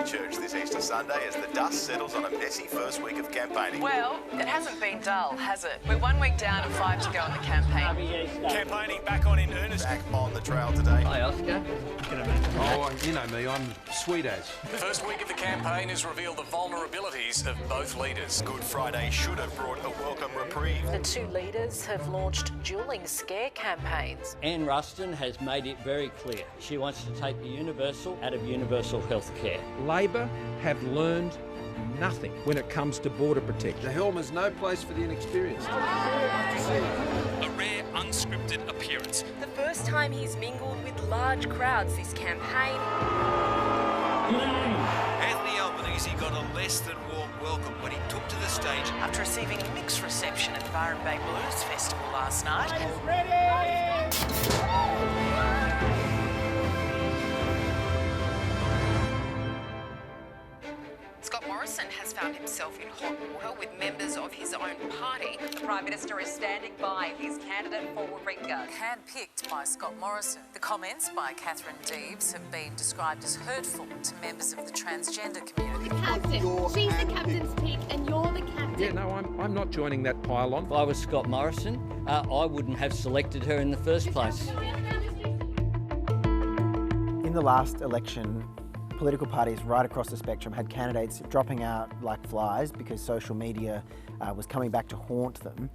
to church this Easter Sunday as the dust settles on a messy first week of campaigning. Well, it hasn't been dull, has it? We're 1 week down and 5 to go in the campaign. Campaigning back on in earnest. Back on the trail today. Hi, Oscar. Oh, you know me, I'm sweet as. The first week of the campaign has revealed the vulnerabilities of both leaders. Good Friday should have brought a welcome reprieve. The two leaders have launched duelling scare campaigns. Anne Ruston has made it very clear she wants to take the universal out of universal health care. Labor have learned nothing when it comes to border protection. The helm is no place for the inexperienced. A rare, unscripted appearance. The first time he's mingled with large crowds this campaign. Anthony Albanese got a less than warm welcome when he took to the stage. After receiving a mixed reception at the Byron Bay Blues Festival last night. Scott Morrison has found himself in hot water with members of his own party. The Prime Minister is standing by his candidate for Warringah. Handpicked by Scott Morrison. The comments by Catherine Deves have been described as hurtful to members of the transgender community. Captain. She's the captain's pick and you're the captain. Yeah, no, I'm not joining that pile-on. If I was Scott Morrison, I wouldn't have selected her in the first place. In the last election, political parties right across the spectrum had candidates dropping out like flies because social media was coming back to haunt them.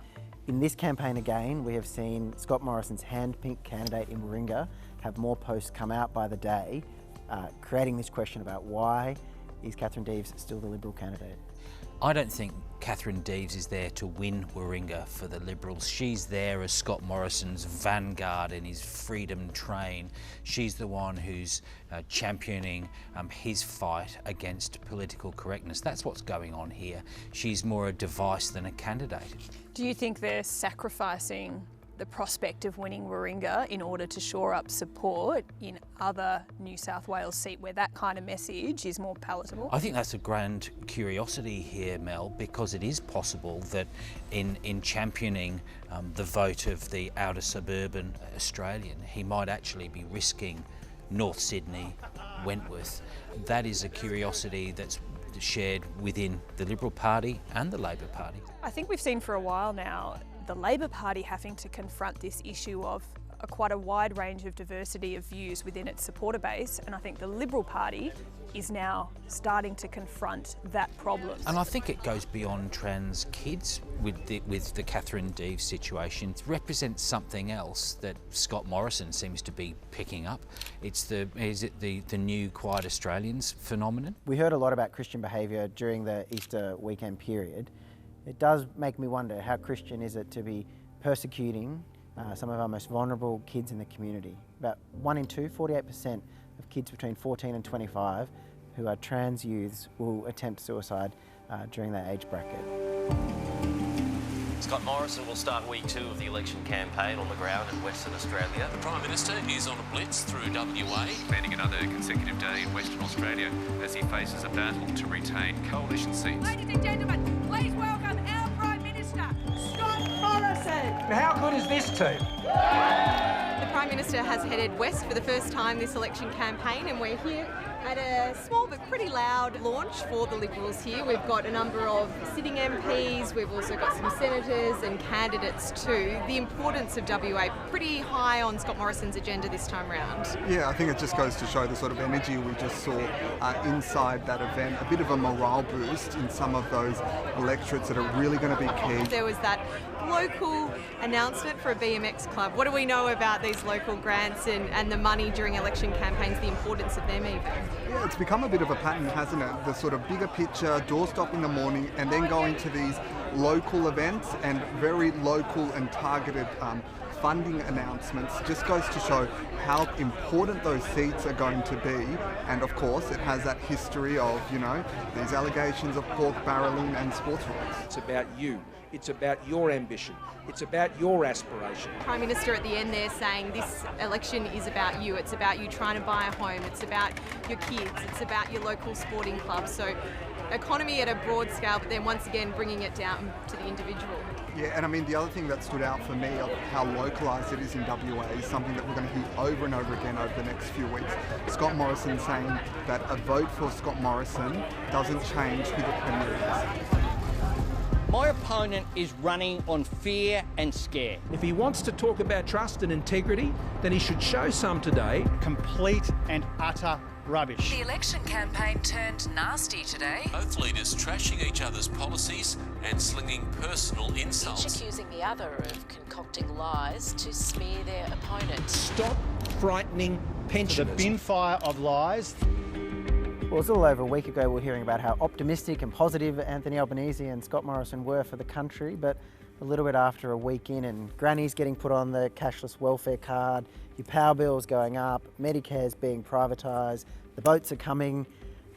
In this campaign again, we have seen Scott Morrison's hand-picked candidate in Warringah have more posts come out by the day, creating this question about why is Catherine Deves still the Liberal candidate? I don't think Catherine Deves is there to win Warringah for the Liberals. She's there as Scott Morrison's vanguard in his freedom train. She's the one who's championing his fight against political correctness. That's what's going on here. She's more a device than a candidate. Do you think they're sacrificing the prospect of winning Warringah in order to shore up support in other New South Wales seat where that kind of message is more palatable? I think that's a grand curiosity here, Mel, because it is possible that in championing the vote of the outer suburban Australian, he might actually be risking North Sydney, Wentworth. That is a curiosity that's shared within the Liberal Party and the Labor Party. I think we've seen for a while now the Labor Party having to confront this issue of quite a wide range of diversity of views within its supporter base, and I think the Liberal Party is now starting to confront that problem. And I think it goes beyond trans kids with the Catherine Deves situation. It represents something else that Scott Morrison seems to be picking up. Is it the new Quiet Australians phenomenon? We heard a lot about Christian behaviour during the Easter weekend period. It does make me wonder how Christian is it to be persecuting some of our most vulnerable kids in the community. About 1 in 2, 48% of kids between 14 and 25 who are trans youths will attempt suicide during that age bracket. Scott Morrison will start week 2 of the election campaign on the ground in Western Australia. The Prime Minister is on a blitz through WA. Spending another consecutive day in Western Australia as he faces a battle to retain coalition seats. Ladies and gentlemen, please welcome our Prime Minister, Scott Morrison. How good is this team? The Prime Minister has headed west for the first time this election campaign, and we're here at a small but pretty loud launch for the Liberals here. We've got a number of sitting MPs, we've also got some senators and candidates too. The importance of WA pretty high on Scott Morrison's agenda this time round. Yeah, I think it just goes to show the sort of energy we just saw inside that event. A bit of a morale boost in some of those electorates that are really going to be key. There was that local announcement for a BMX club. What do we know about these local grants and the money during election campaigns, the importance of them even? Yeah, it's become a bit of a pattern, hasn't it? The sort of bigger picture, doorstop in the morning, and then going to these local events and very local and targeted funding announcements just goes to show how important those seats are going to be. And of course, it has that history of, you know, these allegations of pork barrelling and sports rights. It's about you. It's about your ambition. It's about your aspiration. Prime Minister at the end there saying this election is about you. It's about you trying to buy a home. It's about your kids. It's about your local sporting club. So economy at a broad scale, but then once again bringing it down to the individual. Yeah, and I mean, the other thing that stood out for me of how localised it is in WA is something that we're going to hear over and over again over the next few weeks. Scott Morrison saying that a vote for Scott Morrison doesn't change who the Premier is. My opponent is running on fear and scare. If he wants to talk about trust and integrity, then he should show some today. Complete and utter rubbish. The election campaign turned nasty today. Both leaders trashing each other's policies and slinging personal insults. Each accusing the other of concocting lies to smear their opponent. Stop frightening pensioners. The bin fire of lies. Well, it was a little over a week ago we were hearing about how optimistic and positive Anthony Albanese and Scott Morrison were for the country, but a little bit after a week in and grannies getting put on the cashless welfare card, your power bills going up, Medicare's being privatised, the votes are coming,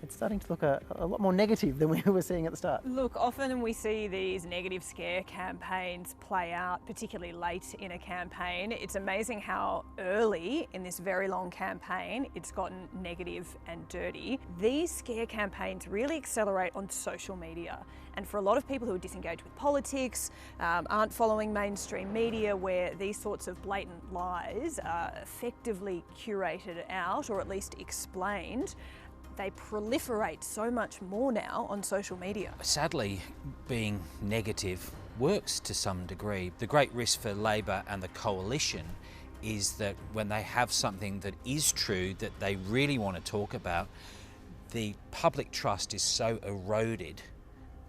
it's starting to look a lot more negative than we were seeing at the start. Look, often we see these negative scare campaigns play out, particularly late in a campaign. It's amazing how early in this very long campaign it's gotten negative and dirty. These scare campaigns really accelerate on social media. And for a lot of people who are disengaged with politics, aren't following mainstream media where these sorts of blatant lies are effectively curated out or at least explained, they proliferate so much more now on social media. Sadly, being negative works to some degree. The great risk for Labor and the coalition is that when they have something that is true that they really want to talk about, the public trust is so eroded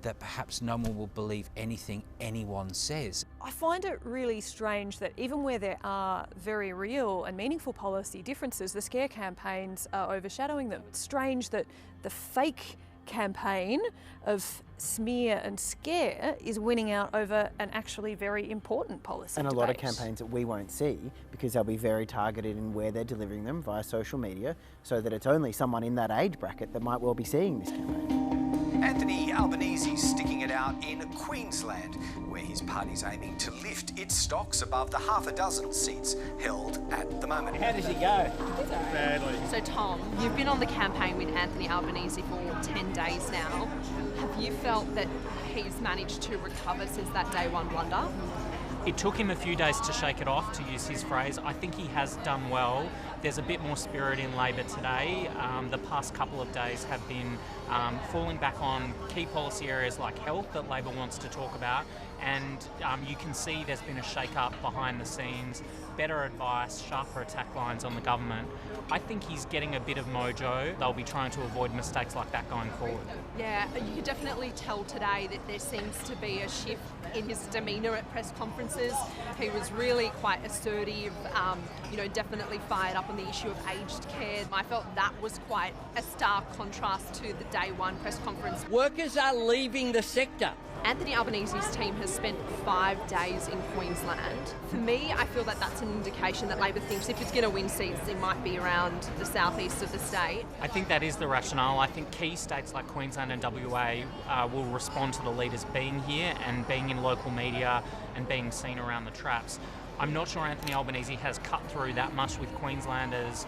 that perhaps no one will believe anything anyone says. I find it really strange that even where there are very real and meaningful policy differences, the scare campaigns are overshadowing them. It's strange that the fake campaign of smear and scare is winning out over an actually very important policy And a debate. lot of campaigns that we won't see because they'll be very targeted in where they're delivering them via social media, so that it's only someone in that age bracket that might well be seeing this campaign. Anthony Albanese sticking it out in Queensland, where his party's aiming to lift its stocks above the half a dozen seats held at the moment. How does he go? Badly. So Tom, you've been on the campaign with Anthony Albanese for 10 days now. Have you felt that he's managed to recover since that day one blunder? It took him a few days to shake it off, to use his phrase. I think he has done well. There's a bit more spirit in Labor today. The past couple of days have been falling back on key policy areas like health that Labor wants to talk about, and you can see there's been a shake-up behind the scenes, better advice, sharper attack lines on the government. I think he's getting a bit of mojo. They'll be trying to avoid mistakes like that going forward. Yeah, you could definitely tell today that there seems to be a shift in his demeanour at press conferences. He was really quite assertive, definitely fired up on the issue of aged care. I felt that was quite a stark contrast to the day one press conference. Workers are leaving the sector. Anthony Albanese's team has spent 5 days in Queensland. For me, I feel that that's an indication that Labor thinks if it's going to win seats, it might be around the southeast of the state. I think that is the rationale. I think key states like Queensland and WA will respond to the leaders being here and being in local media and being seen around the traps. I'm not sure Anthony Albanese has cut through that much with Queenslanders.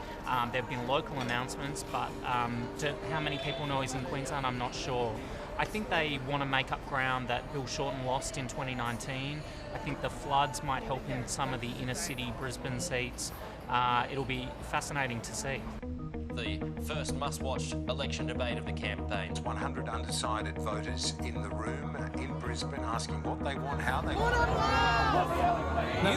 There have been local announcements, but how many people know he's in Queensland, I'm not sure. I think they want to make up ground that Bill Shorten lost in 2019. I think the floods might help in some of the inner city Brisbane seats. It'll be fascinating to see. The first must-watch election debate of the campaign. 100 undecided voters in the room in Brisbane asking what they want, how they want.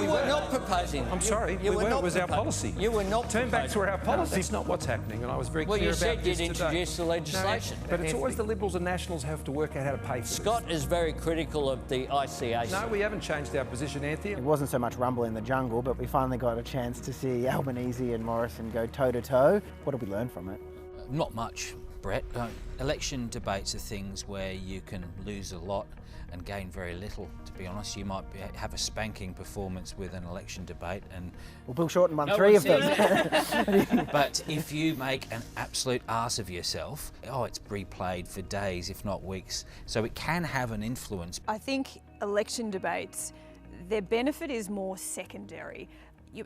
You were not proposing. I'm sorry, You we were weren't. not It was our proposing. policy. You were not Turn back to our proposing. policy. No, that's not what's happening, and I was very Well, clear you about said this you'd today. introduce the legislation. No, but it's always the Liberals and Nationals have to work out how to pay for Scott is very critical of the ICAC. No, we haven't changed our position, Anthony. It wasn't so much rumble in the jungle, but we finally got a chance to see Albanese and Morrison go toe-to-toe. What did we learn from it? Not much, Brett. Election debates are things where you can lose a lot and gain very little, to be honest. You might have a spanking performance with an election debate and... Well, Bill Shorten won 3 of them. But if you make an absolute arse of yourself, it's replayed for days, if not weeks. So it can have an influence. I think election debates, their benefit is more secondary.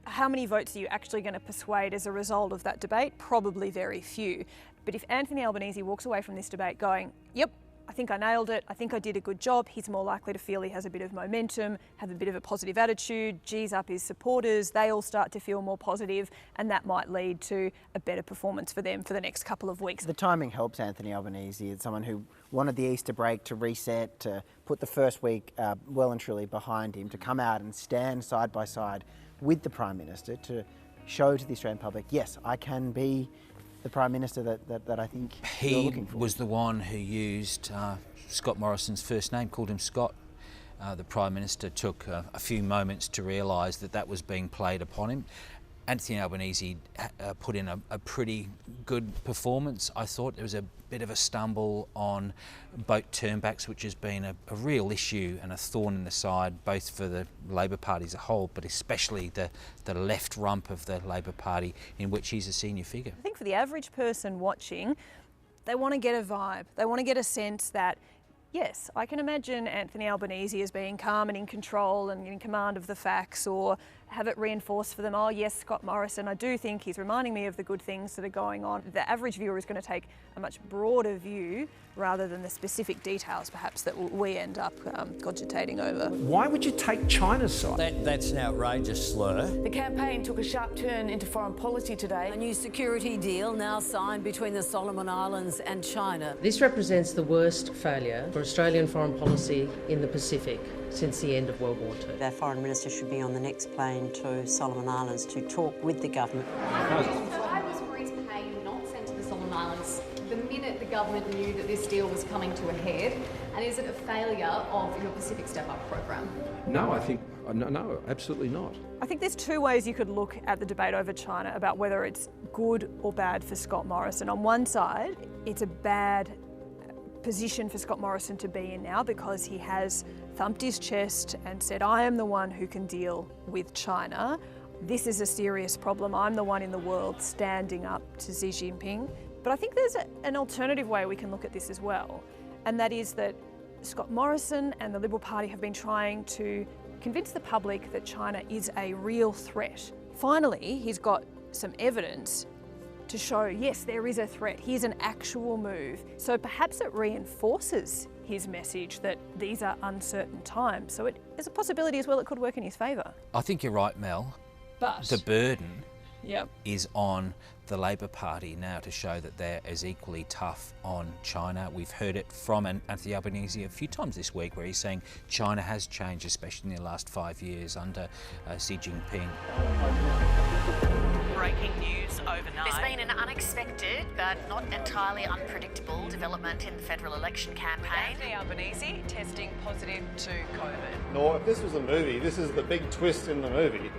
How many votes are you actually going to persuade as a result of that debate? Probably very few. But if Anthony Albanese walks away from this debate going, yep, I think I nailed it, I think I did a good job, he's more likely to feel he has a bit of momentum, have a bit of a positive attitude, G's up his supporters, they all start to feel more positive, and that might lead to a better performance for them for the next couple of weeks. The timing helps Anthony Albanese. It's someone who wanted the Easter break to reset, to put the first week well and truly behind him, to come out and stand side by side with the Prime Minister to show to the Australian public, yes, I can be the Prime Minister that I think you're looking for. He was the one who used Scott Morrison's first name, called him Scott. The Prime Minister took a few moments to realise that that was being played upon him. Anthony Albanese put in a pretty good performance. I thought there was a bit of a stumble on boat turnbacks, which has been a real issue and a thorn in the side, both for the Labor Party as a whole, but especially the left rump of the Labor Party, in which he's a senior figure. I think for the average person watching, they want to get a vibe. They want to get a sense that, yes, I can imagine Anthony Albanese as being calm and in control and in command of the facts, or have it reinforced for them, oh yes, Scott Morrison, I do think he's reminding me of the good things that are going on. The average viewer is going to take a much broader view rather than the specific details perhaps that we end up cogitating over. Why would you take China's side? That's an outrageous slur. The campaign took a sharp turn into foreign policy today. A new security deal now signed between the Solomon Islands and China. This represents the worst failure for Australian foreign policy in the Pacific since the end of World War II. Our Foreign Minister should be on the next plane to Solomon Islands to talk with the government. Why was Maurice Payne not sent to the Solomon Islands the minute the government knew that this deal was coming to a head? And is it a failure of your Pacific Step Up program? No, I think, no, absolutely not. I think there's two ways you could look at the debate over China about whether it's good or bad for Scott Morrison. On one side, it's a bad position for Scott Morrison to be in now because he has thumped his chest and said, I am the one who can deal with China. This is a serious problem. I'm the one in the world standing up to Xi Jinping. But I think there's an alternative way we can look at this as well, and that is that Scott Morrison and the Liberal Party have been trying to convince the public that China is a real threat. Finally, he's got some evidence to show, yes, there is a threat. Here's an actual move. So perhaps it reinforces his message that these are uncertain times. So there's a possibility as well it could work in his favour. I think you're right, Mel. But the burden Yep. is on the Labor Party now to show that they're as equally tough on China. We've heard it from Anthony Albanese a few times this week where he's saying China has changed, especially in the last 5 years under Xi Jinping. Breaking news overnight. There's been an unexpected but not entirely unpredictable development in the federal election campaign. Anthony Albanese testing positive to COVID. No, if this was a movie, this is the big twist in the movie.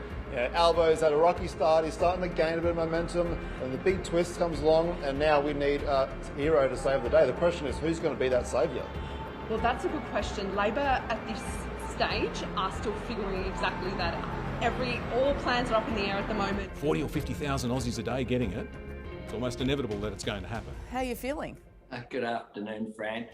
Albo's had a rocky start, he's starting to gain a bit of momentum, and the big twist comes along, and now we need a hero to save the day. The question is, who's going to be that saviour? Well, that's a good question. Labor at this stage are still figuring exactly that out. All plans are up in the air at the moment. 40 or 50,000 Aussies a day getting it. It's almost inevitable that it's going to happen. How are you feeling? Good afternoon, Fran.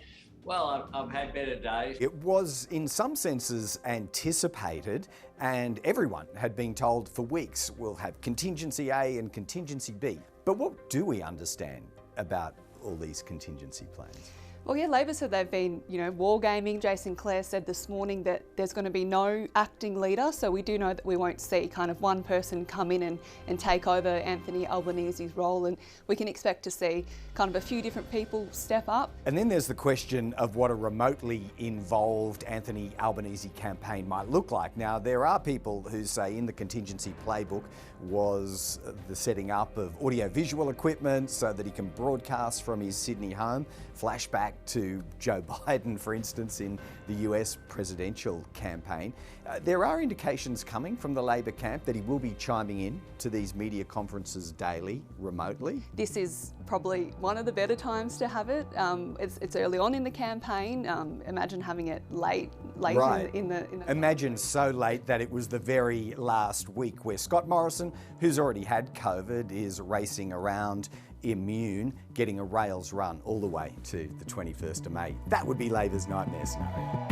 Well, I've had better days. It was, in some senses, anticipated, and everyone had been told for weeks we'll have contingency A and contingency B. But what do we understand about all these contingency plans? Well, yeah, Labor said they've been, wargaming. Jason Clare said this morning that there's going to be no acting leader, so we do know that we won't see kind of one person come in and take over Anthony Albanese's role, and we can expect to see kind of a few different people step up. And then there's the question of what a remotely involved Anthony Albanese campaign might look like. Now, there are people who say in the contingency playbook was the setting up of audio-visual equipment so that he can broadcast from his Sydney home. Flashback to Joe Biden, for instance, in the US presidential campaign. There are indications coming from the Labor camp that he will be chiming in to these media conferences daily, remotely. This is probably one of the better times to have it. It's early on in the campaign. Imagine having it late right. in the Imagine so late that it was the very last week where Scott Morrison, who's already had COVID, is racing around immune, getting a rails run all the way to the 21st of May. That would be Labor's nightmare scenario.